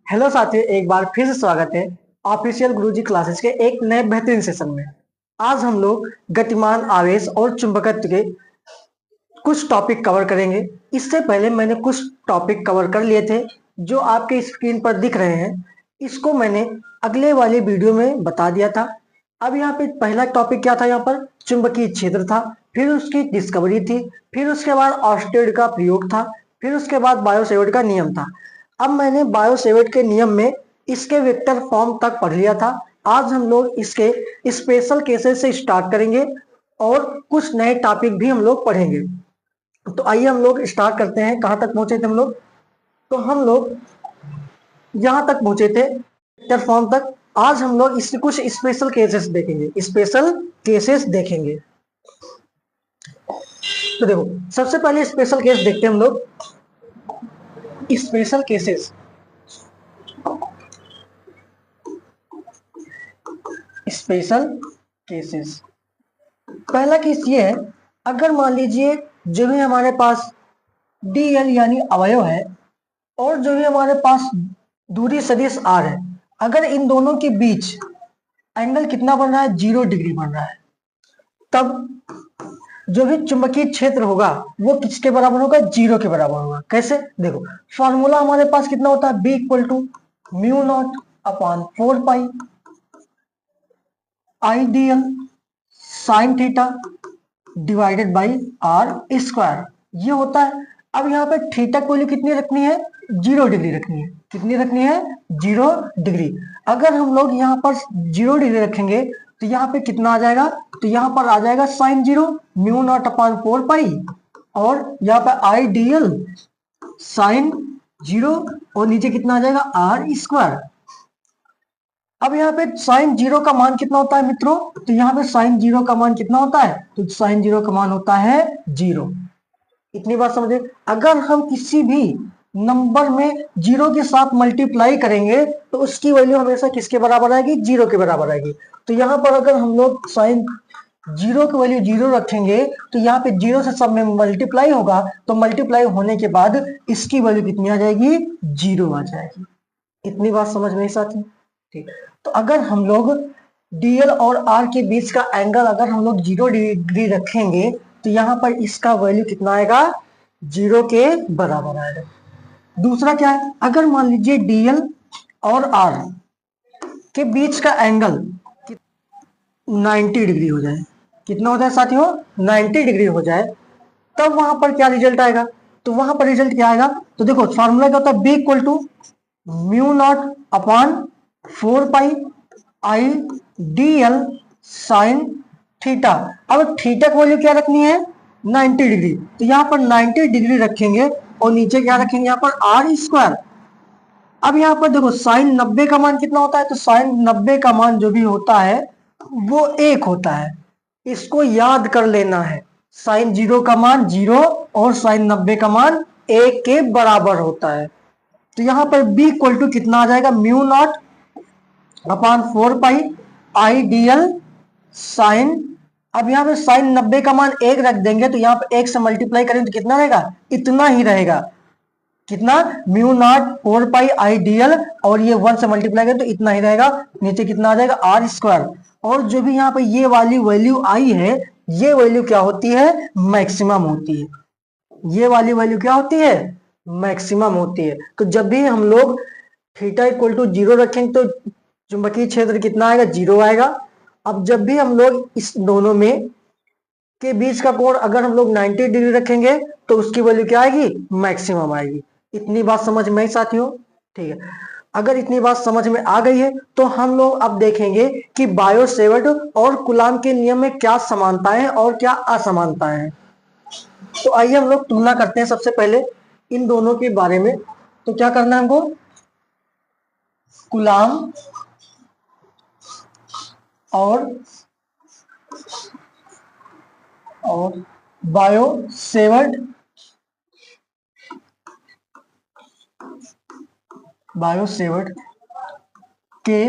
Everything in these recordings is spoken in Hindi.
हेलो साथियों, एक बार फिर से स्वागत है ऑफिशियल गुरुजी क्लासेस के एक नए बेहतरीन सेशन में। आज हम लोग गतिमान आवेश और चुंबकत्व के कुछ टॉपिक कवर करेंगे। इससे पहले मैंने कुछ टॉपिक कवर कर लिए थे जो आपके स्क्रीन पर दिख रहे हैं। इसको मैंने अगले वाले वीडियो में बता दिया था। अब यहाँ पे पहला टॉपिक क्या था, यहाँ पर चुंबकीय क्षेत्र था, फिर उसकी डिस्कवरी थी, फिर उसके बाद ऑर्स्टेड का प्रयोग था, फिर उसके बाद बायो-सेवर्ट का नियम था। अब मैंने बायो-सेवर्ट के नियम में इसके वेक्टर फॉर्म तक पढ़ लिया था। आज हम लोग इसके स्पेशल केसेस से स्टार्ट करेंगे और कुछ नए टॉपिक भी हम लोग पढ़ेंगे। तो आइए हम लोग स्टार्ट करते हैं। कहाँ तक पहुंचे थे हम लोग? तो हम लोग यहाँ तक पहुंचे थे वेक्टर फॉर्म तक। आज हम लोग इसके कुछ स्पेशल केसेस देखेंगे, स्पेशल केसेस देखेंगे। तो देखो, सबसे पहले स्पेशल केस देखते हैं हम लोग। Special cases, special cases. पहला केस ये है, अगर मान लीजिए जो भी हमारे पास डीएल यानी अवयव है और जो भी हमारे पास दूरी सदिश आर है, अगर इन दोनों के बीच एंगल कितना बन रहा है, 0 डिग्री बन रहा है, तब जो भी चुंबकीय क्षेत्र होगा वो किसके बराबर होगा? 0 के बराबर होगा। कैसे? देखो, फॉर्मूला हमारे पास कितना होता है, B equal to mu not upon 4 pi IDL sine theta divided by R square, ये होता है। अब यहाँ पे थीटा को कितनी रखनी है? 0 डिग्री रखनी है। कितनी रखनी है? 0 डिग्री। अगर हम लोग यहाँ पर 0 डिग्री रखेंगे तो यहाँ पे कितना आ जाएगा? तो यहाँ पर आ जाएगा साइन 0 म्यू नॉट अपॉन 4 पाई, और यहाँ पर आईडीएल साइन 0, और नीचे कितना आ जाएगा? R square. अब यहाँ पे साइन 0 का मान कितना होता है मित्रों? तो यहाँ पे साइन 0 का मान कितना होता है? तो साइन 0 का मान होता है 0। इतनी बात समझे। अगर हम किसी भी नंबर में 0 के साथ मल्टीप्लाई करेंगे तो उसकी वैल्यू हमेशा किसके बराबर आएगी? 0 के बराबर आएगी। तो यहाँ पर अगर हम लोग साइन 0 की वैल्यू 0 रखेंगे तो यहाँ पे 0 से सब में मल्टीप्लाई होगा, तो मल्टीप्लाई होने के बाद इसकी वैल्यू कितनी आ जाएगी? 0 आ जाएगी। इतनी बात समझ में साथी? ठीक। तो अगर हम लोग डीएल और आर के बीच का एंगल अगर हम लोग 0 डिग्री रखेंगे तो यहाँ पर इसका वैल्यू कितना आएगा? 0 के बराबर आएगा। दूसरा क्या है, अगर मान लीजिए डीएल और आर के बीच का एंगल 90 डिग्री हो जाए। कितना हो जाए साथियों? 90 डिग्री हो जाए, तब वहां पर क्या रिजल्ट आएगा? तो वहां पर रिजल्ट क्या आएगा? तो देखो, फॉर्मूला क्या होता है? B equal to mu not upon 4 pi I D L sine theta. अब थीटा की वैल्यू क्या रखनी है? 90 डिग्री। तो यहाँ पर 90 डिग्री रखेंगे और नीचे क्या रखेंगे? यहाँ पर आर स्क्वायर। अब यहाँ पर देखो, साइन 90 का मान कितना होता है? तो साइन 90 का मान जो भी होता है वो 1 होता है। इसको याद कर लेना है। साइन 0 का मान 0 और साइन 90 का मान 1 के बराबर होता है। तो यहाँ पर b इक्वल टू कितना आ जाएगा? Mu naught upon 4 pi I D L sign. अब यहाँ पे साइन 90 का मान 1 रख देंगे तो यहाँ पे 1 से मल्टीप्लाई करेंगे तो कितना रहेगा? इतना ही रहेगा। कितना? Mu naught 4 pi I D L, और ये 1 से मल्टीप्लाई करें तो इतना ही रहेगा। नीचे कितना आ जाएगा? R square. और जो भी यहाँ पे ये वाली वैल्यू आई है, ये वैल्यू क्या होती है? मैक्सिमम होती है। ये वाली वैल्यू क्या होती है? मैक्सिमम होती है। तो जब भी हम लोग थीटा इक्वल टू 0 रखेंगे तो चुंबकीय क्षेत्र कितना आएगा? 0 आएगा। अब जब भी हम लोग इस दोनों में के बीच का कोण अगर हम लोग 90 डिग्री रखेंगे तो उसकी वैल्यू क्या आएगी? मैक्सिमम आएगी। इतनी बात समझ में आई साथियों? ठीक है। अगर इतनी बात समझ में आ गई है तो हम लोग अब देखेंगे कि बायो-सेवर्ट और कूलाम के नियम में क्या समानताएं और क्या असमानताएं हैं। तो आइए हम लोग तुलना करते हैं सबसे पहले इन दोनों के बारे में। तो क्या करना है हमको? कूलाम और बायो-सेवर्ट के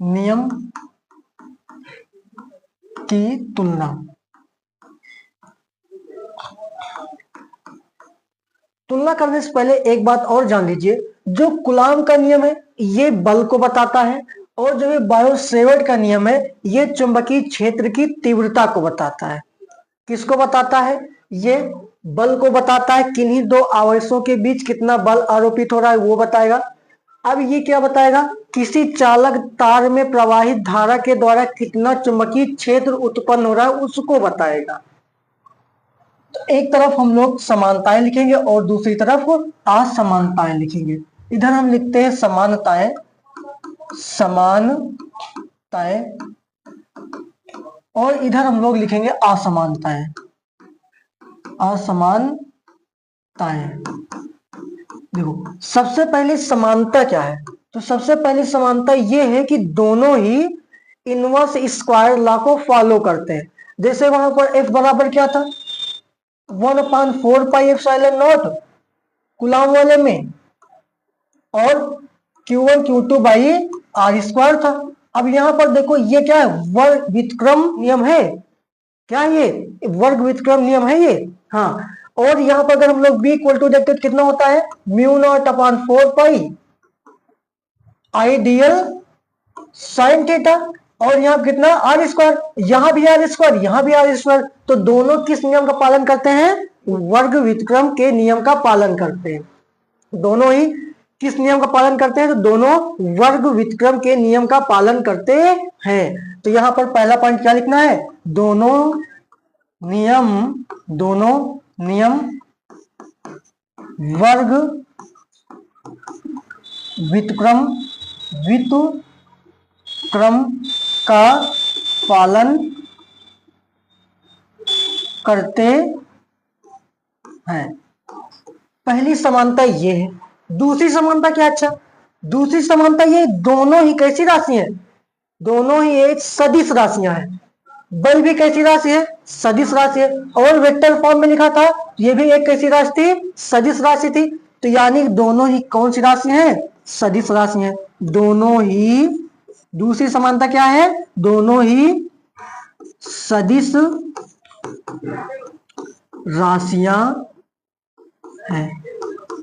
नियम की तुलना। तुलना करने से पहले एक बात और जान लीजिए, जो कूलाम का नियम है ये बल को बताता है, और जो ये बायो-सेवर्ट का नियम है ये चुंबकीय क्षेत्र की तीव्रता को बताता है। किसको बताता है? ये बल को बताता है, किन्हीं दो आवेशों के बीच कितना बल आरोपित हो रहा है वो बताएगा। अब ये क्या बताएगा? किसी चालक तार में प्रवाहित धारा के द्वारा कितना चुंबकीय क्षेत्र उत्पन्न हो रहा है उसको बताएगा। तो एक तरफ हम लोग समानताएं लिखेंगे और दूसरी तरफ असमानताएं लिखेंगे। इधर हम लिखते हैं समानताएं, समानताएं, और इधर हम लोग लिखेंगे असमानताएं, असमानताएं। देखो सबसे पहले समानता क्या है? तो सबसे पहले समानता ये है कि दोनों ही इनवर्स स्क्वायर लॉ को फॉलो करते हैं। जैसे वहां पर F बराबर क्या था? 1/4 पाई एप्सिलॉन नॉट कूलाम वाले में, और Q1 Q2 by R square था। अब यहां पर देखो ये क्या है? वर्ग व्युत्क्रम नियम है। क्या ये वर्ग व्युत्क्रम नियम है ये? हाँ। और यहाँ पर अगर हम लोग b इक्वल टू देखते कितना होता है? μ0/4 पाई आइडियल साइन थीटा, और यहाँ कितना? आर स्क्वायर, यहाँ भी आर स्क्वायर, यहाँ भी आर स्क्वायर। तो दोनों किस नियम का पालन करते हैं? वर्ग व्युत्क्रम के नियम का पालन करते हैं। दोनों ही किस नियम का पालन करते हैं? तो दोनों वर्ग व्युत्क्रम के नियम का पालन करते हैं। तो यहाँ पर पहला पॉइंट क्या लिखना है? दोनों नियम वर्ग व्युत्क्रम का पालन करते हैं। पहली समानता ये है। दूसरी समानता क्या? अच्छा, दूसरी समानता ये दोनों ही कैसी राशि है? दोनों ही एक सदिश राशियां हैं। बल भी कैसी राशि है? सदिश राशि है। और वेक्टर फॉर्म में लिखा था ये भी एक कैसी राशि थी? सदिश राशि थी। तो यानी दोनों ही कौन सी राशि हैं? सदिश राशि हैं। दोनों ही, दूसरी समानता क्या है? दोनों ही सदिश राशियां हैं।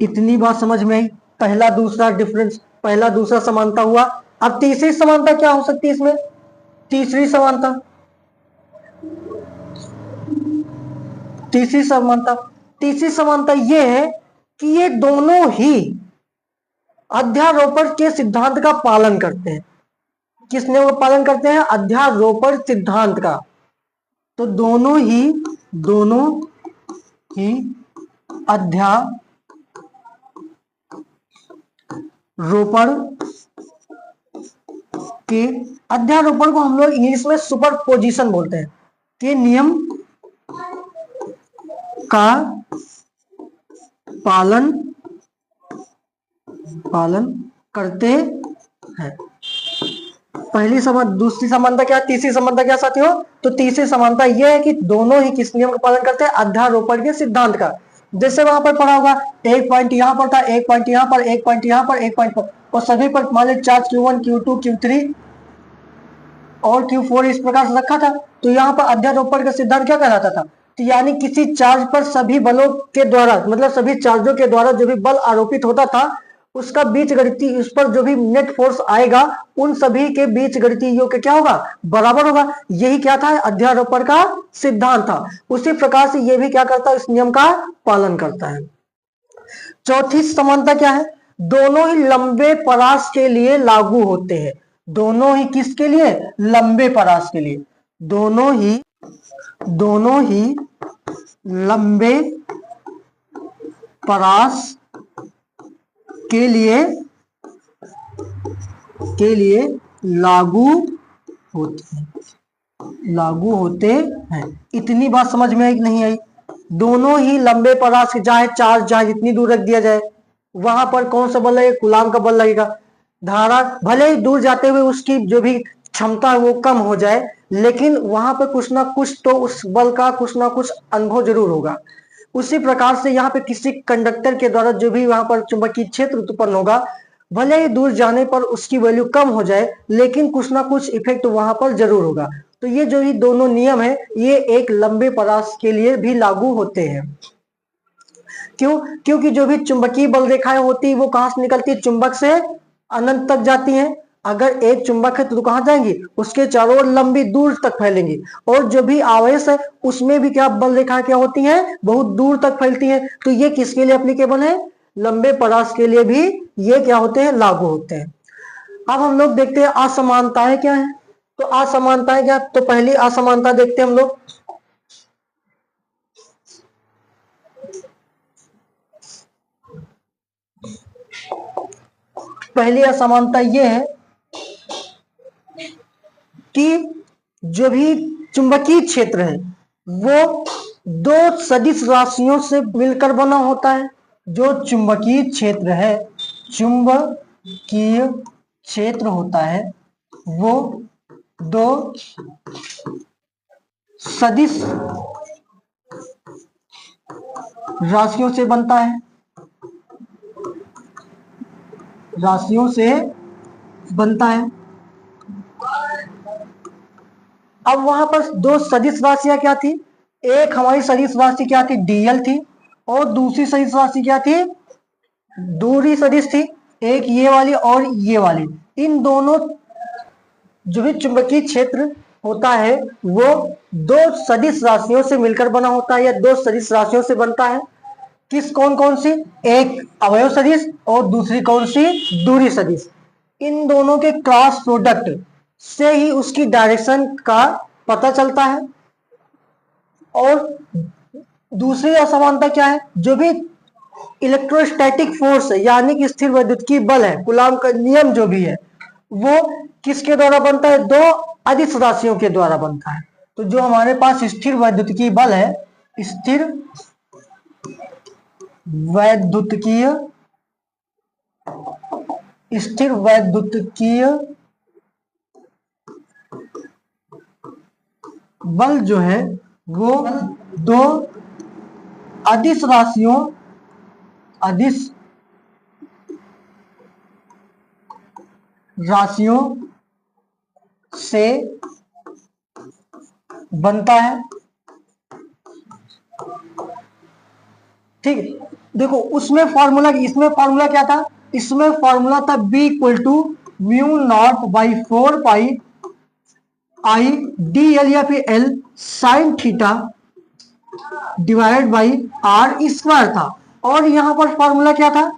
इतनी बात समझ में आई। पहला दूसरा डिफरेंस, पहला दूसरा समानता हुआ। अब तीसरी समानता क्या हो सकती है इसमें? तीसरी समानता ये है कि ये दोनों ही अध्यारोपण के सिद्धांत का पालन करते हैं। किस नियम का पालन करते हैं? अध्यारोपण सिद्धांत का। तो दोनों ही अध्यारोपण को हम लोग इंग्लिश में सुपरपोजिशन बोलते हैं, के नियम का पालन करते हैं। पहली समानता, दूसरी समानता क्या? तीसरी समानता क्या साथियों? तो तीसरी समानता यह है कि दोनों ही किस नियम का पालन करते हैं? अध्यारोपण के सिद्धांत का। जैसे वहां पर पढ़ा होगा, एक पॉइंट यहां पर था, एक पॉइंट यहां पर, एक पॉइंट यहां पर, एक पॉइंट पर, और सभी पर मान लीजिए चार्ज Q1 Q2 Q3 और Q4 इस प्रकार से रखा था। तो यहाँ पर अध्यारोपण का सिद्धांत क्या कहलाता था? तो यानी किसी चार्ज पर सभी बलों के द्वारा, मतलब सभी चार्जों के द्वारा जो भी बल आरोपित होता था उसका बीजगणितीय, उस पर जो भी नेट फोर्स आएगा उन सभी के बीजगणितीय योग क्या होगा? बराबर होगा। यही क्या था? अध्यारोपण का सिद्धांत था। उसी प्रकार से ये भी क्या करता है? इस नियम का पालन करता है। चौथी समानता क्या है? दोनों ही लंबे परास के लिए लागू होते हैं। दोनों ही किसके लिए? लंबे परास के लिए। दोनों ही लंबे परास के लिए लागू होते हैं। इतनी बात समझ में आई कि नहीं आई? दोनों ही लंबे परास, चाहे चार्ज जहां जितनी दूर रख दिया जाए वहां पर कौन सा बल लगेगा? कूलाम का बल लगेगा। धारा भले ही दूर जाते हुए उसकी जो भी क्षमता है वो कम हो जाए, लेकिन वहां पर कुछ ना कुछ तो उस बल का कुछ ना कुछ अनुभव जरूर होगा। उसी प्रकार से यहाँ पे किसी कंडक्टर के द्वारा जो भी वहां पर चुंबकीय क्षेत्र उत्पन्न होगा, भले ही दूर जाने पर उसकी वैल्यू कम हो जाए, लेकिन कुछ ना कुछ इफेक्ट वहां पर जरूर होगा। तो ये जो ही दोनों नियम है ये एक लंबे परास के लिए भी लागू होते हैं। क्यों? क्योंकि जो भी चुंबकीय बल रेखाएं होती है वो कहां से निकलती है? चुंबक से अनंत तक जाती हैं। अगर एक चुंबक है तो कहां जाएंगी? उसके चारों ओर लंबी दूर तक फैलेंगी। और जो भी आवेश है उसमें भी क्या बल रेखाएं क्या होती हैं? बहुत दूर तक फैलती हैं। तो ये किसके लिए एप्लीकेबल है? लंबे परास के लिए भी ये क्या होते हैं? लागू होते हैं। अब हम लोग देखते हैं असमानताएं क्या है। तो असमानताएं क्या? तो पहली असमानता देखते हैं हम लोग। पहली असमानता ये है कि जो भी चुंबकीय क्षेत्र है वो दो सदिश राशियों से मिलकर बना होता है। जो चुंबकीय क्षेत्र है, चुंबकीय क्षेत्र होता है वो दो सदिश राशियों से बनता है। राशियों से बनता है। अब वहां पर दो सदिश राशियां क्या थी? एक हमारी सदिश राशि क्या थी? डीएल थी। और दूसरी सदिश राशि क्या थी? दूरी सदिश थी। एक ये वाली और ये वाली। इन दोनों जो भी चुंबकीय क्षेत्र होता है वो दो सदिश राशियों से मिलकर बना होता है या दो सदिश राशियों से बनता है। किस कौन कौन सी? एक अवयव सदिश और दूसरी कौन सी? दूरी सदिश। इन दोनों के क्रॉस प्रोडक्ट से ही उसकी डायरेक्शन का पता चलता है। और दूसरी असमानता क्या है? जो भी इलेक्ट्रोस्टैटिक फोर्स है यानी कि स्थिर वैद्युतीय बल है, कूलाम का नियम जो भी है, वो किसके द्वारा बनता है? दो अदिश राशियों के द्वारा बनता है। तो जो हमारे पास स्थिर वैद्युतीय बल है, स्थिर वैद्युतीय स्थिर वैद्युतीय बल जो है वो दो अदिश राशियों से बनता है। ठीक है, देखो उसमें फॉर्मूला, इसमें फॉर्मूला क्या था? इसमें फॉर्मूला था B equal to mu naught by 4 pi I D L या फिर L sine theta divided by R square था। और यहां पर फॉर्मूला क्या था?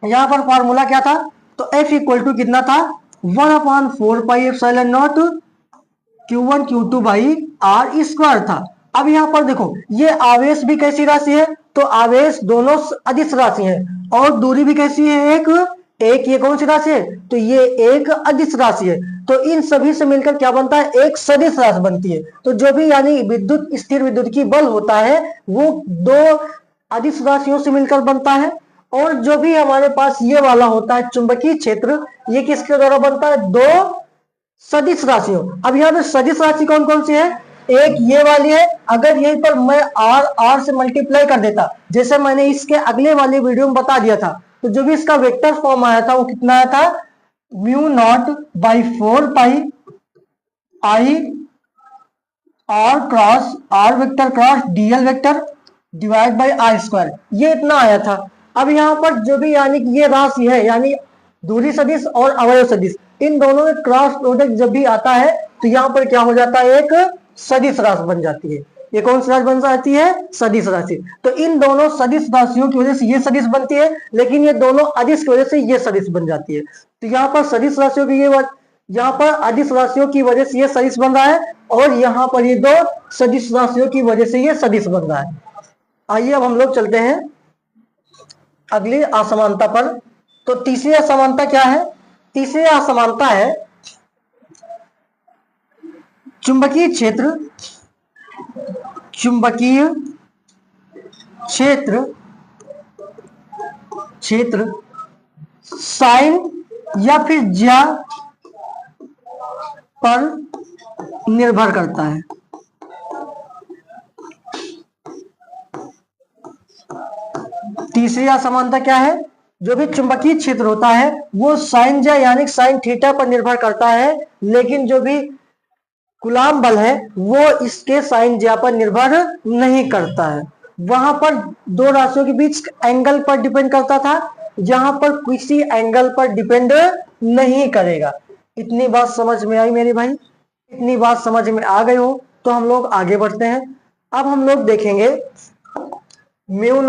यहां पर फॉर्मूला क्या था? तो एफ इक्वल टू कितना था? 1/4 pi epsilon naught Q1 Q2 by R square था। अब यहां पर देखो ये आवेश भी कैसी राशि है? तो आवेश दोनों अदिश राशि है। और दूरी भी कैसी है? एक ये कौन सी राशि है? तो ये एक अदिश राशि है। तो इन सभी से मिलकर क्या बनता है? एक सदिश राशि बनती है। तो जो भी यानी विद्युत स्थिर विद्युत की बल होता है वो दो अदिश राशियों से मिलकर बनता है। और जो भी हमारे पास ये वाला होता है चुंबकीय क्षेत्र, ये किसके द्वारा बनता है? दो सदिश राशियों। अब यहाँ पे सदिश राशि कौन कौन सी है? एक ये वाली है। अगर यहीं पर मैं आर से मल्टीप्लाई कर देता, जैसे मैंने इसके अगले वाले वीडियो में बता दिया था, तो जो भी इसका वेक्टर फॉर्म आया था वो कितना आया था? Mu naught by 4 pi I R cross R vector cross DL vector divide by R square, ये इतना आया था। अब यहाँ पर जो भी यानी कि ये राशि है यानी दूरी सदिश और अवयव सदिश, इन दोनों में क्रॉस प्रोडक्ट जब भी आता है तो यहाँ पर क्या हो जाता है? एक सदिश राशि बन जाती है। ये कौन सी राशि बन जाती है? सदिश राशि। तो इन दोनों सदिश राशियों की वजह से ये सदिश बनती है, लेकिन ये दोनों अदिश की वजह से ये सदिश बन जाती है। तो यहाँ पर सदिश राशियों की यहाँ पर अदिश राशियों की वजह से ये सदिश बन रहा है और यहाँ पर ये दो सदिश राशियों की वजह से ये सदिश बन रहा है। आइए अब हम लोग चलते हैं अगली असमानता पर। तो तीसरी असमानता क्या है? तीसरी असमानता है चुंबकीय क्षेत्र क्षेत्र साइन या फिर ज्या पर निर्भर करता है। तीसरी असमानता क्या है? जो भी चुंबकीय क्षेत्र होता है वो साइन ज्या यानी साइन थीटा पर निर्भर करता है, लेकिन जो भी कूलाम बल है वो इसके साइन ज्या पर निर्भर नहीं करता है। वहां पर दो राशियों के बीच एंगल पर डिपेंड करता था, यहां पर किसी एंगल पर डिपेंड नहीं करेगा। इतनी बात समझ में आई मेरे भाई? इतनी बात समझ में आ गई हो तो हम लोग आगे बढ़ते हैं। अब हम लोग देखेंगे म्यू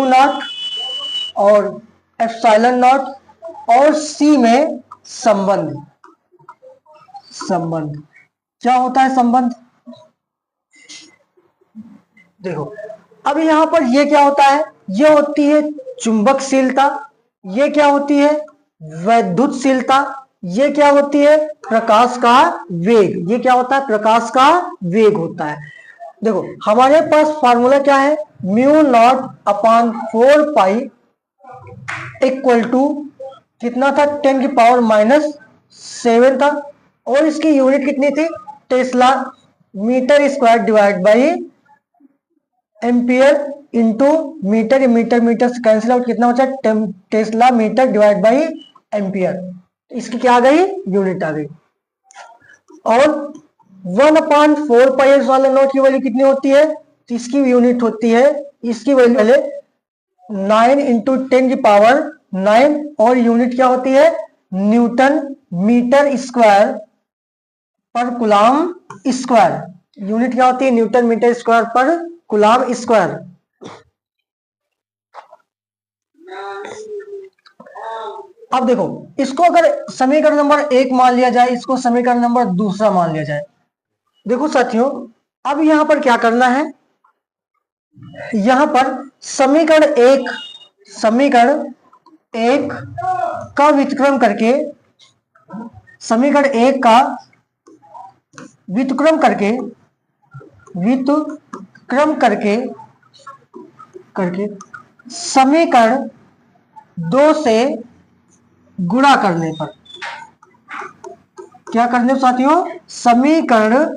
नॉट और एप्सिलॉन नॉट और सी में संबंध क्या होता है संबंध? देखो अब यहां पर ये क्या होता है, ये होती है चुंबकशीलता, ये क्या होती है वैद्युतशीलता, ये क्या होती है प्रकाश का वेग। ये क्या होता है प्रकाश का वेग होता है। देखो हमारे पास फार्मूला क्या है, mu not upon 4 pi equal to कितना था 10⁻⁻7 था, और इसकी यूनिट कितनी थी tesla metre square divide by ampere into metre, metre metre से कैंसिल आउट, कितना बचा tesla metre divide by ampere. इसकी क्या आ गई यूनिट आ गई। और 1/4 पाई वाला नोट की वैल्यू कितनी होती है, तो इसकी यूनिट होती है, इसकी वैल्यू पहले 9 इंटू 10⁻9 और यूनिट क्या होती है न्यूटन मीटर स्क्वायर पर कूलाम स्क्वायर। यूनिट क्या होती है न्यूटन मीटर स्क्वायर पर कूलाम स्क्वायर। अब देखो इसको अगर समीकरण नंबर 1 मान लिया जाए, इसको समीकरण नंबर 2 मान लिया जाए। देखो साथियों अब यहां पर क्या करना है, यहां पर समीकरण एक का व्युत्क्रम करके, समीकरण 1 का व्युत्क्रम करके समीकरण 2 से गुणा करने पर क्या करने साथियों, समीकरण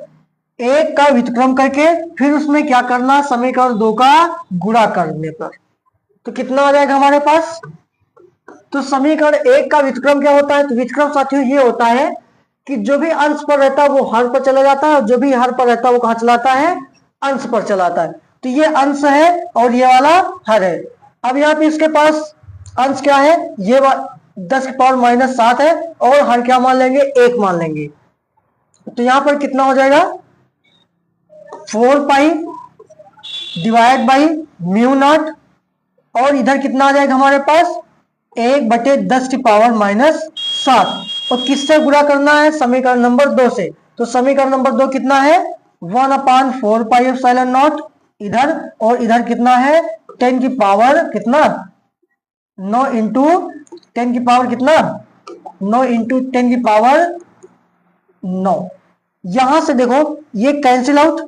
1 का व्युत्क्रम करके फिर उसमें क्या करना समीकरण 2 का गुणा करने पर, तो कितना आ जाएगा हमारे पास। तो समीकरण 1 का व्युत्क्रम क्या होता है, तो व्युत्क्रम साथियों ये होता है कि जो भी अंश पर रहता है वो हर पर चला जाता है, और जो भी हर पर रहता है वो कहां चलाता है अंश पर चलाता है। तो ये अंश है और ये वाला हर है। अब यहाँ पे इसके पास अंश क्या है, ये 10⁻⁻7 है, और हर क्या मान लेंगे 1 मान लेंगे। तो यहां पर कितना हो जाएगा 4 pi divide by mu naught, और इधर कितना आ जाएगा हमारे पास 1/10⁻⁻7, और किससे गुणा करना है समीकरण नंबर 2 से। तो समीकरण नंबर 2 कितना है 1/4 पाई एप्सिलॉन नॉट इधर, और इधर कितना है 10 की पावर कितना 9 इंटू 10 की पावर कितना 9 इंटू 10 की पावर 9। यहां से देखो ये कैंसिल आउट,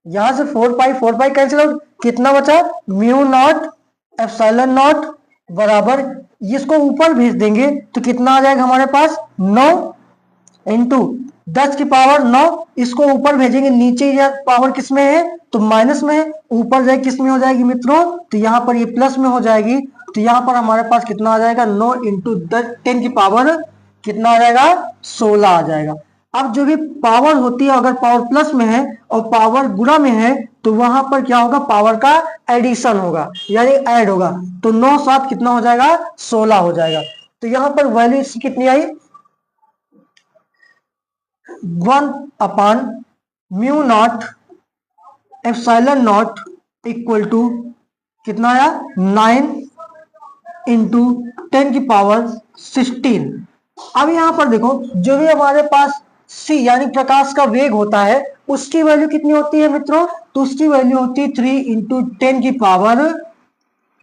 यहां से 4 पाई कैंसिल आउट, कितना बचा म्यू नॉट एप्सिलॉन नॉट बराबर, इसको ऊपर भेज देंगे तो कितना आ जाएगा हमारे पास 9 इंटू 10 की पावर 9, इसको ऊपर भेजेंगे नीचे पावर किस में है तो माइनस में है, ऊपर जाए किस में हो जाएगी मित्रों, तो यहां पर ये प्लस में हो जाएगी। तो यहां पर हमारे पास कितना आ जाएगा 9 इंटू 10 की पावर कितना आ जाएगा 16 आ जाएगा। अब जो भी पावर होती है अगर पावर प्लस में है और पावर गुणा में है तो वहां पर क्या होगा पावर का एडिशन होगा यानी ऐड होगा, तो 9 7 कितना हो जाएगा 16 हो जाएगा। तो यहां पर वैल्यू इसकी कितनी आई 1/म्यू naught epsilon naught equal to कितना आया 9 इंटू 10 की पावर 16। अब यहां पर देखो जो भी हमारे पास c यानी प्रकाश का वेग होता है उसकी वैल्यू कितनी होती है मित्रों, तो उसकी वैल्यू होती है 3 इंटू 10 की पावर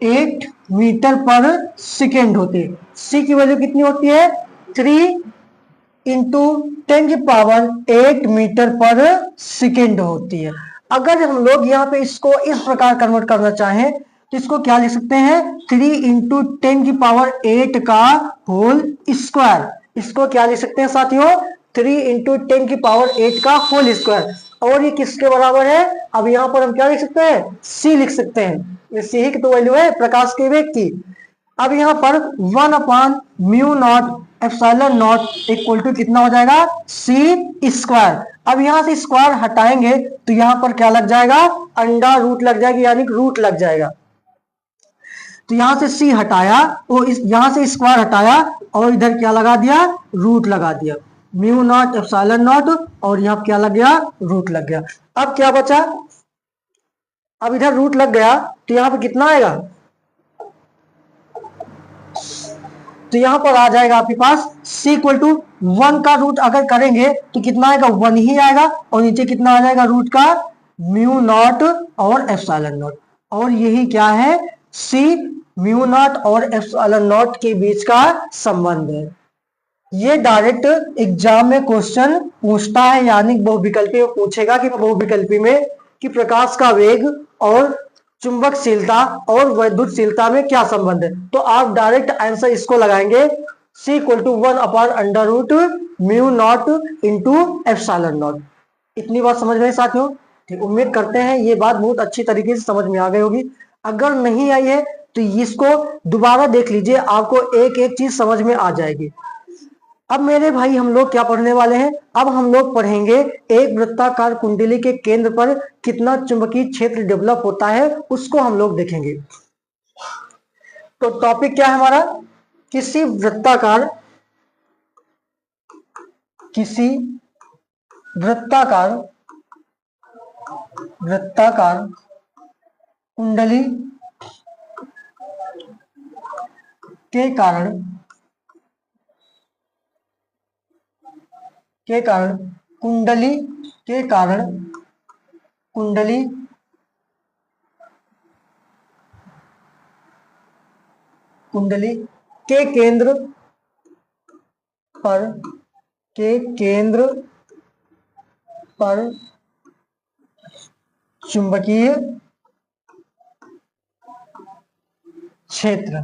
8 मीटर पर सेकेंड होती है। c की वैल्यू कितनी होती है 3 इंटू 10 की पावर 8 मीटर पर सेकेंड होती है। अगर हम लोग यहाँ पे इसको इस प्रकार कन्वर्ट करना चाहें तो इसको क्या लिख सकते हैं 3 इंटू 10 की पावर 8 का होल स्क्वायर। इसको क्या लिख सकते हैं साथियों 3 इंटू 10 की पावर 8 का होल स्क्वायर, और ये किसके बराबर है, अब यहाँ पर हम क्या लिख सकते हैं c लिख सकते हैं, ये c की तो वैल्यू है प्रकाश के वेग की। अब यहाँ पर 1/म्यू naught epsilon naught equal to कितना हो जाएगा, सी स्क्वायर। अब यहां से स्क्वायर हटाएंगे तो यहां पर क्या लग जाएगा, अंडर रूट लग जाएगी, यानी रूट लग जाएगा। तो यहां से सी हटाया, वो इस यहां से स्क्वायर हटाया और इधर क्या लगा दिया, रूट लगा दिया, म्यू नॉट एप्सिलॉन नॉट, और यहां क्या लग गया, रूट लग गया। अब क्या बचा, अब इधर रूट लग गया तो यहां पे कितना आएगा, तो यहां पर आ जाएगा आपके पास c इक्वल टू 1 का रूट अगर करेंगे तो कितना आएगा, 1 ही आएगा, और नीचे कितना आ जाएगा रूट का म्यू नॉट और एप्सिलॉन नॉट, और यही क्या है, c म्यू नॉट और एप्सिलॉन नॉट के बीच का संबंध है। ये डायरेक्ट एग्जाम में क्वेश्चन पूछता है, यानी बहुविकल्पी में पूछेगा कि बहुविकल्पी में कि प्रकाश का वेग और चुंबकशीलता और वैद्युतशीलता में क्या संबंध है, तो आप डायरेक्ट आंसर इसको लगाएंगे, c equal to 1 upon under root mu naught into epsilon naught. इतनी बात समझ में साथियों, ठीक, उम्मीद करते हैं ये बात बहुत अच्छी तरीके से समझ में आ गई होगी। अगर नहीं आई है तो इसको दोबारा देख लीजिए, आपको एक एक चीज समझ में आ जाएगी। अब मेरे भाई हम लोग क्या पढ़ने वाले हैं, अब हम लोग पढ़ेंगे एक वृत्ताकार कुंडली के केंद्र पर कितना चुंबकीय क्षेत्र डेवलप होता है, उसको हम लोग देखेंगे। तो टॉपिक क्या है हमारा, किसी वृत्ताकार किसी वृत्ताकार वृत्ताकार कुंडली के कारण कुंडली के कारण कुंडली कुंडली के केंद्र पर चुंबकीय क्षेत्र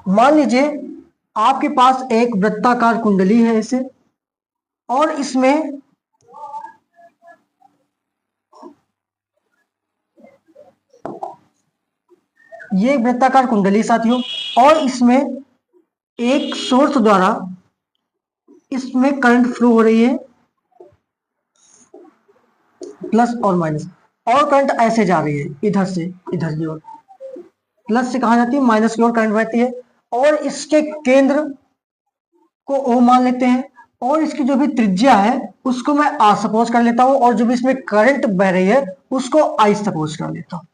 मान लीजिए आपके पास एक वृत्ताकार कुंडली है इसे, और इसमें ये वृत्ताकार कुंडली साथियों, और इसमें एक सोर्स द्वारा इसमें करंट फ्लो हो रही है, प्लस और माइनस, और करंट ऐसे जा रही है इधर से इधर की ओर, प्लस से कहा जाती है, माइनस की ओर करंट बहती है, और इसके केंद्र को ओ मान लेते हैं, और इसकी जो भी त्रिज्या है उसको मैं आर सपोज कर लेता हूं, और जो भी इसमें करंट बह रही है उसको आई सपोज कर लेता हूं।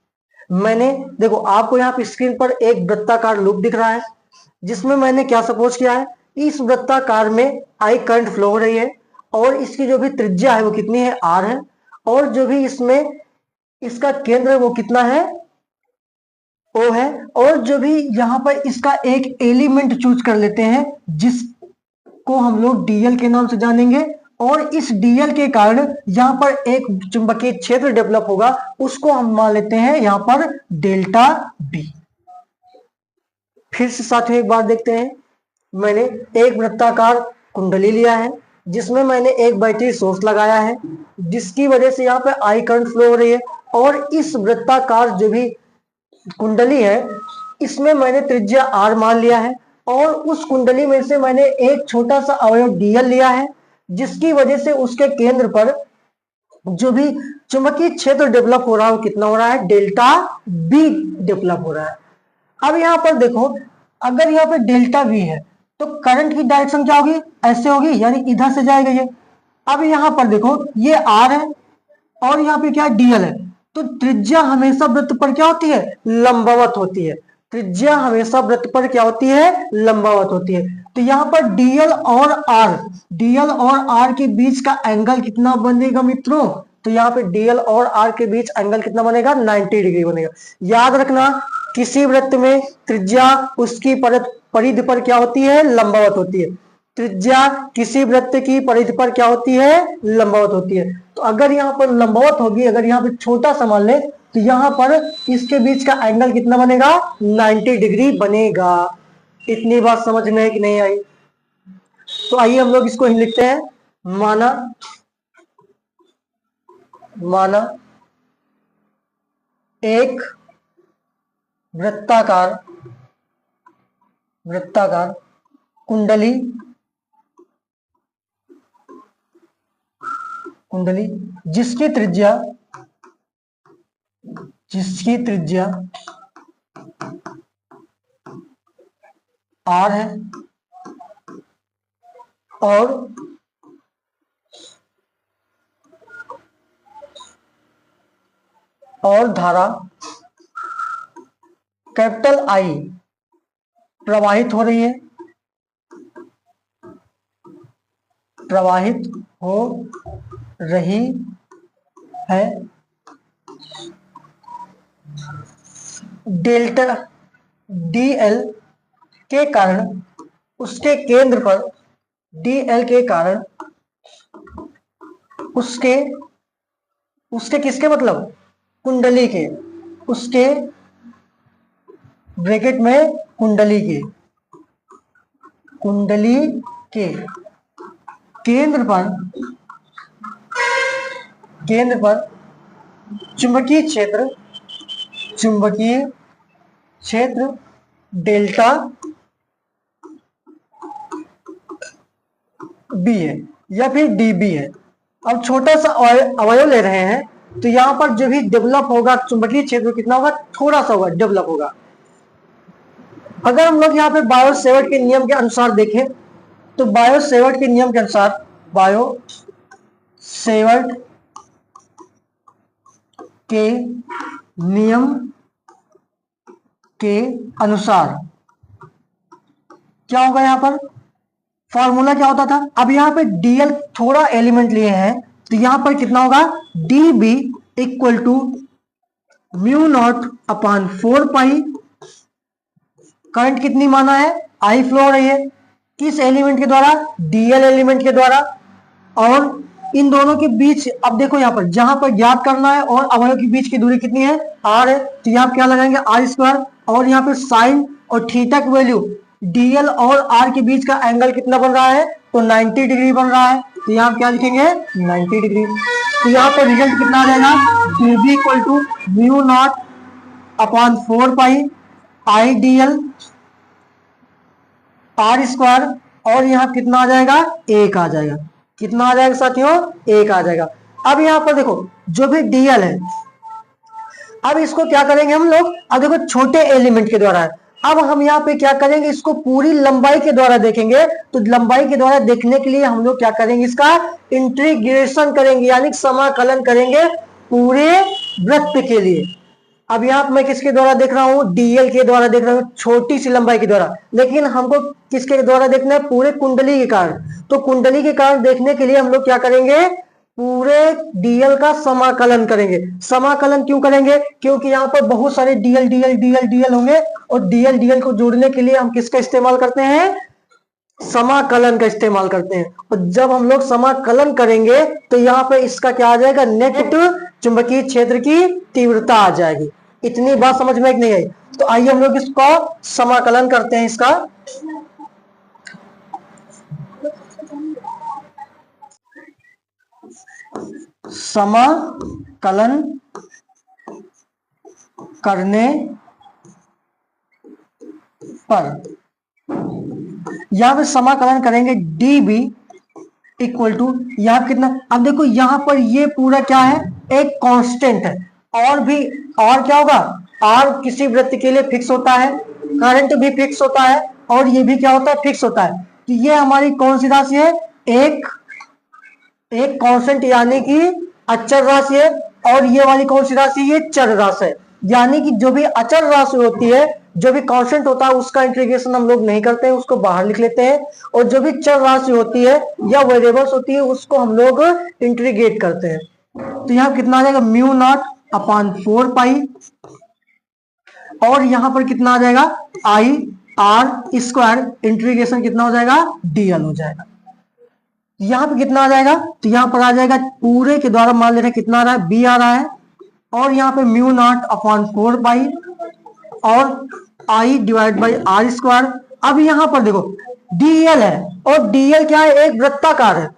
मैंने देखो आपको यहाँ पे स्क्रीन पर एक वृत्ताकार लूप दिख रहा है, जिसमें मैंने क्या सपोज किया है, इस वृत्ताकार में आई करंट फ्लो हो रही है, और इसकी जो भी त्रिज्या है वो कितनी है, आर है, और जो भी इसमें इसका केंद्र है वो कितना है, ओ है, और जो भी यहाँ पर इसका एक एलिमेंट चूज कर लेते हैं जिसको हम लोग डीएल के नाम से जानेंगे, और इस डीएल के कारण यहाँ पर एक चुंबकीय क्षेत्र डेवलप होगा, उसको हम मान लेते हैं यहाँ पर डेल्टा बी। फिर से साथियों एक बार देखते हैं, मैंने एक वृत्ताकार कुंडली लिया है जिसमें मैंने एक बैटरी सोर्स लगाया है, जिसकी वजह से यहाँ पे आई करंट फ्लो हो रही है, और इस वृत्ताकार जो भी कुंडली है इसमें मैंने त्रिज्या आर मान लिया है, और उस कुंडली में से मैंने एक छोटा सा अवयव डीएल लिया है, जिसकी वजह से उसके केंद्र पर जो भी चुंबकीय क्षेत्र डेवलप हो रहा है वो कितना हो रहा है, डेल्टा बी डेवलप हो रहा है। अब यहां पर देखो, अगर यहाँ पे डेल्टा वी है तो करंट की डायरेक्शन क्या होगी, ऐसे होगी, यानी इधर से जाएगा ये। अब यहां पर देखो ये आर है और यहाँ पे क्या डीएल है, तो त्रिज्या हमेशा वृत्त पर क्या होती है, लंबवत होती है। त्रिज्या हमेशा वृत्त पर क्या होती है, लंबवत होती है। तो यहाँ पर डीएल और आर के बीच का एंगल कितना बनेगा मित्रों, तो यहाँ पे डीएल और आर के बीच एंगल कितना बनेगा, 90 डिग्री बनेगा। याद रखना, किसी वृत्त में त्रिज्या उसकी परिधि पर क्या होती है, लंबवत होती है। त्रिज्या किसी वृत्त की परिधि पर क्या होती है, लंबवत होती है। तो अगर यहाँ पर लंबवत होगी, अगर यहाँ पे छोटा सा मान ले, तो यहाँ पर इसके बीच का एंगल कितना बनेगा, 90 डिग्री बनेगा। इतनी बात समझ में है कि नहीं आई। तो आइए हम लोग इसको ही लिखते हैं, माना एक वृत्ताकार वृत्ताकार कुंडली कुंडली जिसकी त्रिज्या R है और धारा कैपिटल I प्रवाहित हो रही है डेल्टा DL के कारण उसके केंद्र पर DL के कारण उसके किसके मतलब कुंडली के, उसके ब्रैकेट में कुंडली के केंद्र पर चुंबकीय क्षेत्र डेल्टा B है या फिर DB है। अब छोटा सा अवयव ले रहे हैं तो यहां पर जो भी डेवलप होगा चुंबकीय क्षेत्र कितना होगा, थोड़ा सा होगा, डेवलप होगा। अगर हम लोग यहाँ पे बायो-सेवर्ट के नियम के अनुसार देखें तो बायो-सेवर्ट के नियम के अनुसार क्या होगा, यहाँ पर फॉर्मूला क्या होता था। अब यहाँ पे DL थोड़ा एलिमेंट लिए हैं तो यहाँ पर कितना होगा, DB equal to mu not upon 4 pi, current कितनी माना है, I फ्लो हो रही है किस एलिमेंट के द्वारा, DL एलिमेंट के द्वारा। और इन दोनों के बीच अब देखो यहाँ पर जहां पर ज्ञात करना है और अवयव के बीच की दूरी कितनी है, R है, तो यहाँ क्या लगाएंगे R²। और यहाँ पे साइन और थीटा की वैल्यू DL और R के बीच का एंगल कितना बन रहा है, तो 90 डिग्री बन रहा है, तो यहाँ क्या लिखेंगे 90 डिग्री। तो यहाँ पर रिजल्ट कितना आ जाएगा, DB equal to mu not upon 4 pi IDL R²। और यहाँ कितना आ जाएगा, 1 आ जाएगा। कितना आ जाएगा साथियों, 1 आ जाएगा। अब यहाँ पर देखो जो भी DL है, अब इसको क्या करेंगे हम लोग, अब देखो छोटे एलिमेंट के द्वारा है। अब हम यहाँ पे क्या करेंगे, इसको पूरी लंबाई के द्वारा देखेंगे। तो लंबाई के द्वारा देखने के लिए हम लोग क्या करेंगे, इसका इंटीग्रेशन करेंगे, यानी समाकलन करेंगे पूरे वृत्त के लिए। अब यहाँ मैं किसके द्वारा देख रहा हूँ, DL के द्वारा देख रहा हूँ, छोटी सी लंबाई के द्वारा। लेकिन हमको किसके द्वारा देखना है, पूरे कुंडली के कारण। तो कुंडली के कारण देखने के लिए हम लोग क्या करेंगे, पूरे DL का समाकलन करेंगे। समाकलन क्यों करेंगे, क्योंकि यहाँ पर बहुत सारे DL होंगे और DL को जोड़ने के लिए हम किसका इस्तेमाल करते हैं, समाकलन का इस्तेमाल करते हैं। और जब हम लोग समाकलन करेंगे तो यहाँ पे इसका क्या आ जाएगा, नेट चुंबकीय क्षेत्र की तीव्रता आ जाएगी। इतनी बात समझ में नहीं आई, तो आइए हम लोग इसका समाकलन करते हैं। इसका समाकलन करने पर यहां पे समाकलन करेंगे DB इक्वल टू यहां कितना, अब देखो यहां पर ये पूरा क्या है, एक कांस्टेंट है। और क्या होगा, R किसी वृत्त के लिए फिक्स होता है, करंट भी फिक्स होता है और ये भी क्या होता है, फिक्स होता है। तो ये हमारी कौन सी राशि है, एक कांस्टेंट यानी कि अचर राशि है। और ये वाली कौन सी राशि, ये चर राशि है। यानी कि जो भी अचर राशि होती है, जो भी कांस्टेंट होता है, उसका इंटीग्रेशन हम लोग नहीं करते हैं, उसको बाहर लिख लेते हैं। और जो भी चर राशि होती है या वेरिएबल्स होती है, उसको हम लोग इंटीग्रेट करते हैं। तो यहाँ कितना आ जाएगा, म्यू नॉट अपॉन 4 पाई, और यहाँ पर कितना आ जाएगा, IR², इंटीग्रेशन कितना हो जाएगा, DL हो जाएगा। यहाँ पे कितना आ जाएगा, तो यहाँ पर आ जाएगा पूरे के द्वारा मान ले रहे कितना आ रहा है, B आ रहा है। और यहाँ पे म्यू नॉट अपॉन 4 पाई और I डिवाइड बाई R²। अब यहाँ पर देखो DL है और DL क्या है, एक वृत्ताकार है।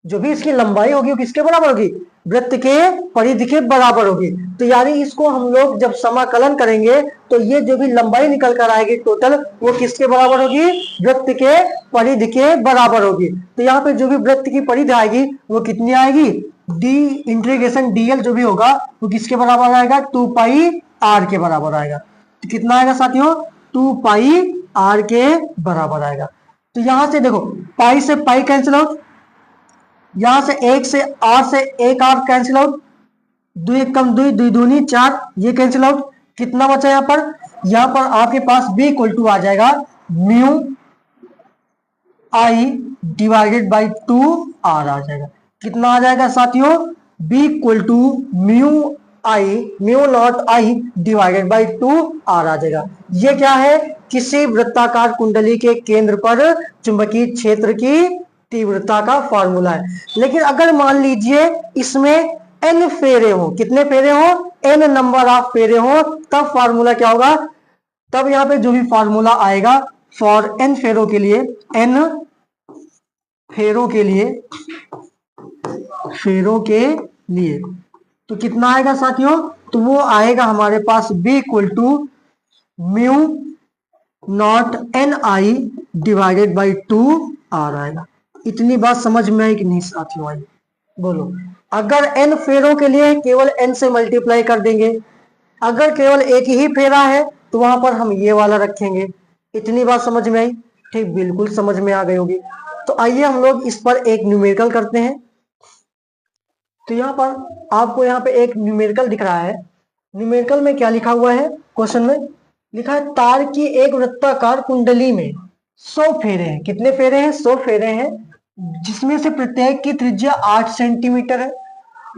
जो भी इसकी लंबाई होगी वो किसके बराबर होगी, वृत्त के परिधि के बराबर होगी। तो यानी इसको हम लोग जब समाकलन करेंगे तो ये जो भी लंबाई निकल कर आएगी टोटल, वो किसके बराबर होगी? वृत्त के परिधि के बराबर होगी। तो यहाँ पे जो भी वृत्त की परिधि आएगी वो कितनी आएगी? डी इंटीग्रेशन डीएल जो भी होगा वो किसके बराबर आएगा? 2 पाई आर के बराबर आएगा। तो कितना आएगा साथियों? 2 पाई आर के बराबर आएगा। तो यहां से देखो पाई से पाई कैंसिल आउट, यहां से 1 से आर से 1 आर कैंसिल आउट, 2 1 कम 2, 2 दूनी 4, ये कैंसिल आउट। कितना बचा यहाँ पर? यहाँ पर आपके पास b इक्वल टू आ जाएगा mu I divided by 2 R आ जाएगा। कितना आ जाएगा साथियों? b equal to mu naught I divided by 2 R आ जाएगा। ये क्या है? किसी वृत्ताकार कुंडली के केंद्र पर चुंबकीय क्षेत्र की तीव्रता का फॉर्मूला है। लेकिन अगर मान लीजिए इसमें n फेरे हो, कितने फेरे हो? n नंबर ऑफ फेरे हो, तब फॉर्मूला क्या होगा? तब यहाँ पे जो भी फॉर्मूला आएगा फॉर n फेरों के लिए, n फेरों के लिए, फेरों के लिए तो कितना आएगा साथियों? तो वो आएगा हमारे पास b equal to mu naught N I divided by 2 R आएगा। इतनी बात समझ में आई कि नहीं साथियों? आई बोलो। अगर n फेरों के लिए केवल n से मल्टीप्लाई कर देंगे, अगर केवल एक ही फेरा है तो वहां पर हम ये वाला रखेंगे। इतनी बात समझ में आई? ठीक, बिल्कुल समझ में आ गई होगी। तो आइए हम लोग इस पर एक न्यूमेरिकल करते हैं। तो यहाँ पर आपको यहाँ पे एक न्यूमेरिकल दिख रहा है। न्यूमेरिकल में क्या लिखा हुआ है? क्वेश्चन में लिखा है तार की एक वृत्ताकार कुंडली में 100 फेरे हैं। कितने फेरे हैं? 100 फेरे हैं, जिसमें से प्रत्येक की त्रिज्या 8 सेंटीमीटर है।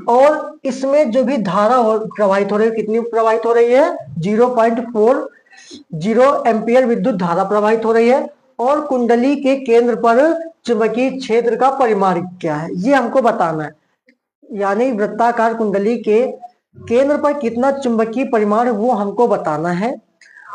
और इसमें जो भी धारा प्रवाहित हो रही है, कितनी प्रवाहित हो रही है? 0.40 एम्पियर विद्युत धारा प्रवाहित हो रही है। और कुंडली के केंद्र पर चुंबकीय क्षेत्र का परिमाण क्या है, ये हमको बताना है। यानी वृत्ताकार कुंडली के केंद्र पर कितना चुंबकीय परिमाण है वो हमको बताना है।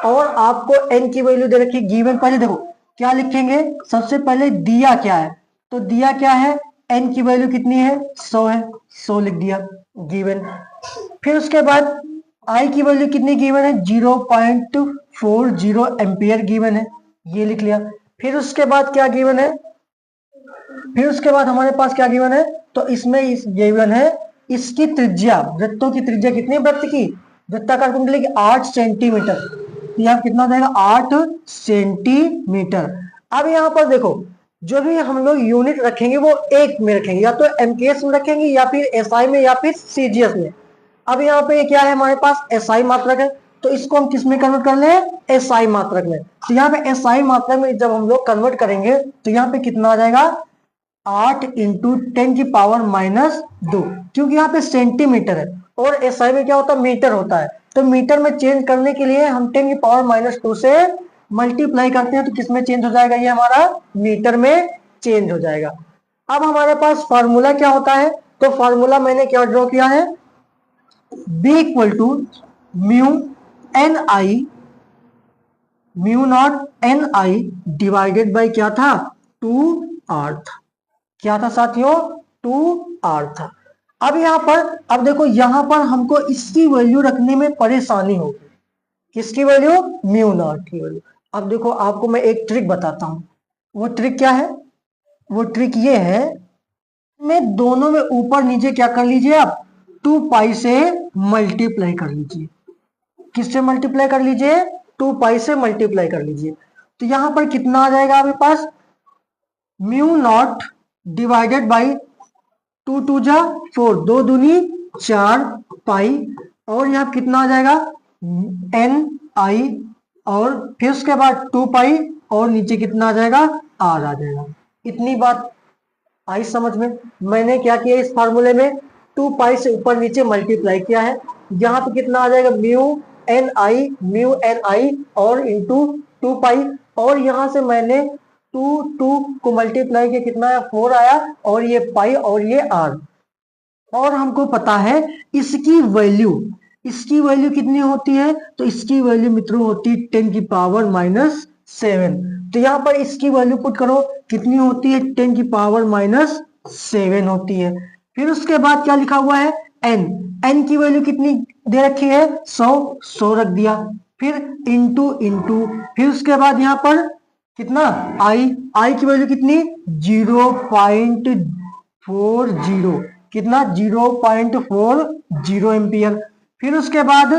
और आपको n की वैल्यू दे रखी गिवन। पहले देखो क्या लिखेंगे? सबसे पहले दिया क्या है? तो दिया क्या है? n की वैल्यू कितनी है? 100 है, 100 लिख दिया गिवन। फिर उसके बाद i की वैल्यू कितनी गिवन है? 0.40 एम्पियर गिवन है, ये लिख लिया। फिर उसके बाद क्या गिवन है? फिर उसके बाद हमारे पास क्या गिवन है? तो इसमें इस गिवन है इसकी त्रिज्या, वृत्तों की त्रिज्या कितनी? वृत्त की, वृत्ताकार कुंडली की 8 सेंटीमीटर। यहाँ कितना जाएगा? 8 सेंटीमीटर। अब यहाँ पर देखो जो भी हम लोग यूनिट रखेंगे वो एक में रखेंगे, या तो एमकेएस में रखेंगे या फिर एसआई में या फिर सीजीएस में। अब यहाँ पे क्या है? हमारे पास एसआई मात्रक है, तो इसको हम किस में कन्वर्ट कर ले? एसआई मात्रक में। तो यहाँ पे एसआई मात्रक में जब हम लोग कन्वर्ट करेंगे तो यहाँ पे कितना आ जाएगा? 8 इंटू 10⁻⁻2, क्योंकि यहाँ पे सेंटीमीटर है और एसआई में क्या होता है? मीटर होता है। तो मीटर में चेंज करने के लिए हम 10⁻⁻2 से मल्टीप्लाई करते हैं, तो किस में चेंज हो जाएगा? ये हमारा मीटर में चेंज हो जाएगा। अब हमारे पास फॉर्मूला क्या होता है? तो फॉर्मूला मैंने क्या ड्रॉ किया है? b equal to mu N I, mu naught N I divided by क्या था? 2r था। क्या था साथियों? 2r था। अब यहाँ पर, अब देखो यहाँ पर हमको इसकी वैल्यू रखने में परेशानी होगी। किसकी वैल्यू? म्यू नॉट की वैल्यू। अब देखो आपको मैं एक ट्रिक बताता हूं। वो ट्रिक क्या है? वो ट्रिक ये है, में दोनों में ऊपर नीचे क्या कर लीजिए आप? 2 पाई से मल्टीप्लाई कर लीजिए। किससे मल्टीप्लाई कर लीजिए? 2 पाई से मल्टीप्लाई कर लीजिए। तो यहां पर कितना आ जाएगा आपके पास? म्यू नॉट डिवाइडेड बाई 2 2 जा 4, 2 दूनी 4 पाई, और यहाँ कितना आ जाएगा? एन आई, और फिर उसके बाद 2 पाई, और नीचे कितना आ जाएगा? आर आ जाएगा। इतनी बात आई समझ में? मैंने क्या किया इस फार्मूले में? 2 पाई से ऊपर नीचे मल्टीप्लाई किया है। यहाँ पे कितना आ जाएगा? म्यू एन आई और इंटू 2 पाई, और यहाँ से मैंने 2 को मल्टीप्लाई किया, कितना आया? 4 आया, और ये पाई और ये आर। और हमको पता है इसकी वैल्यू कितनी होती है? तो इसकी वैल्यू मित्रों होती है 10⁻⁷। तो यहाँ पर इसकी वैल्यू पुट करो, कितनी होती है? 10⁻⁷ होती है। फिर उसके बाद क्या लिखा हुआ है n, n की वैल्यू कितनी दे रखी है 100 रख दिया, फिर इंटू इंटू, फिर उसके बाद यहाँ पर कितना i की वैल्यू कितनी 0.40, कितना 0.40 एम्पियर, फिर उसके बाद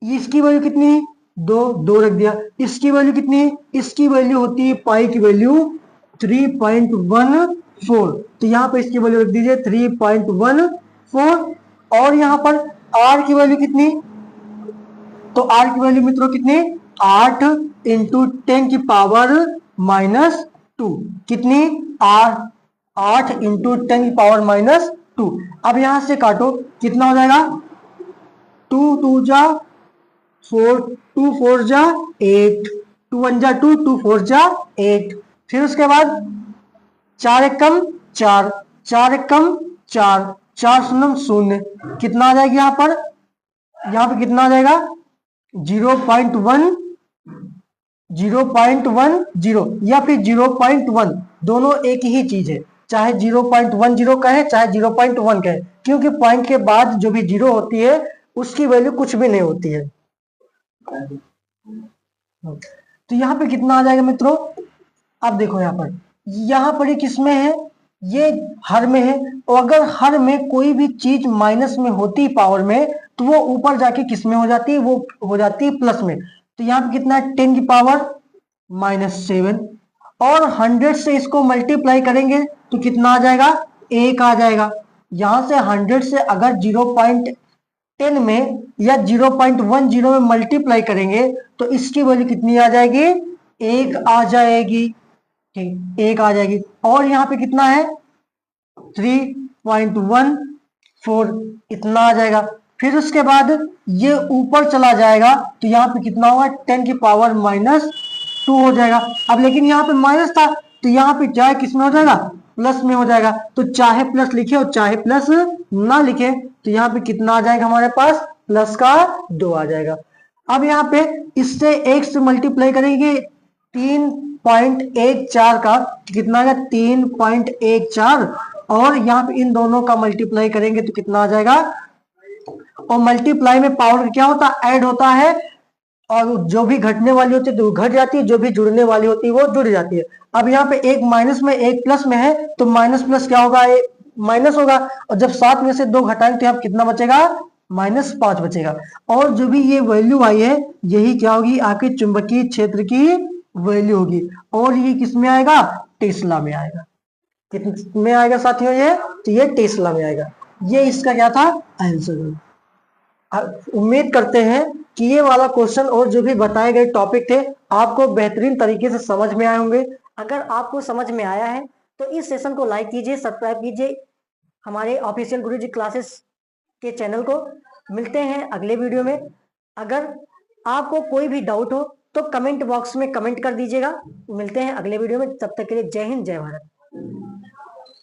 इसकी वैल्यू कितनी दो रख दिया, इसकी वैल्यू कितनी, इसकी वैल्यू होती है पाई की वैल्यू 3.14, तो यहाँ पे इसकी वैल्यू रख दीजिए 3.14, और यहाँ पर r की वैल्यू कितनी, तो r की वैल्यू मित्रों कितनी 8 इंटू 10 की पावर -2, कितनी 8 इंटू 10 की पावर -2। अब यहां से काटो कितना हो जाएगा 2 2 जा 4, 2 4 जा 8, 2 1 जा 2, 2 4 जा 8, फिर उसके बाद 4 1 कम 4, 4 1 कम 4, 4 शून्य 0, कितना आ जाएगा यहाँ पे कितना आ जाएगा 0.10 या फिर 0.1, दोनों एक ही चीज है, चाहे 0.10 कहे चाहे 0.1 कहे, क्योंकि पॉइंट के बाद जो भी जीरो होती है उसकी वैल्यू कुछ भी नहीं होती है। तो यहाँ पे कितना आ जाएगा मित्रों, अब देखो यहाँ पर ये किस में है, ये हर में है, और अगर हर में कोई भी चीज माइनस में होती पावर में तो वो ऊपर जाके किस में हो जाती है, वो हो जाती है प्लस में। तो यहाँ पे कितना है 10 की पावर -7, और 100 से इसको मल्टीप्लाई करेंगे तो कितना आ जाएगा 1 आ जाएगा। यहां से 100 से अगर 0.10 में या 0.10 में मल्टीप्लाई करेंगे तो इसकी वैल्यू कितनी आ जाएगी 1 आ जाएगी, ठीक 1 आ जाएगी। और यहाँ पे कितना है 3.14 इतना आ जाएगा, फिर उसके बाद ये ऊपर चला जाएगा तो यहाँ पे कितना होगा 10 की पावर -2 हो जाएगा। अब लेकिन यहाँ पे माइनस था तो यहाँ पे चाहे किस में हो जाएगा प्लस में हो जाएगा, तो चाहे प्लस लिखे और चाहे प्लस ना लिखे तो यहाँ पे कितना आ जाएगा हमारे पास प्लस का 2 आ जाएगा। अब यहाँ पे इससे 1 से मल्टीप्लाई करेंगे 3.14 का कितना आ जाएगा 3.14, और यहाँ पे इन दोनों का मल्टीप्लाई करेंगे तो कितना आ जाएगा, और मल्टीप्लाई में पावर क्या होता है ऐड होता है, और जो भी घटने वाली होती है तो घट जाती है, जो भी जुड़ने वाली होती है वो जुड़ जाती है। अब यहाँ पे एक माइनस में एक प्लस में है तो माइनस प्लस क्या होगा माइनस होगा, और जब 7 में से 2 घटाएंगे तो यहाँ कितना बचेगा -5 बचेगा, और जो भी ये वैल्यू आई है यही क्या होगी आपके चुंबकीय क्षेत्र की वैल्यू होगी, और ये किस में आएगा टेस्ला में आएगा, कितने में आएगा साथियों ये, तो ये टेस्ला में आएगा। ये इसका क्या था आंसर। उम्मीद करते हैं कि ये वाला क्वेश्चन और जो भी बताए गए टॉपिक थे आपको बेहतरीन तरीके से समझ में आए होंगे। अगर आपको समझ में आया है तो इस सेशन को लाइक कीजिए, सब्सक्राइब कीजिए हमारे ऑफिशियल गुरुजी क्लासेस के चैनल को। मिलते हैं अगले वीडियो में। अगर आपको कोई भी डाउट हो तो कमेंट बॉक्स में कमेंट कर दीजिएगा। मिलते हैं अगले वीडियो में, तब तक के लिए जय हिंद जय भारत।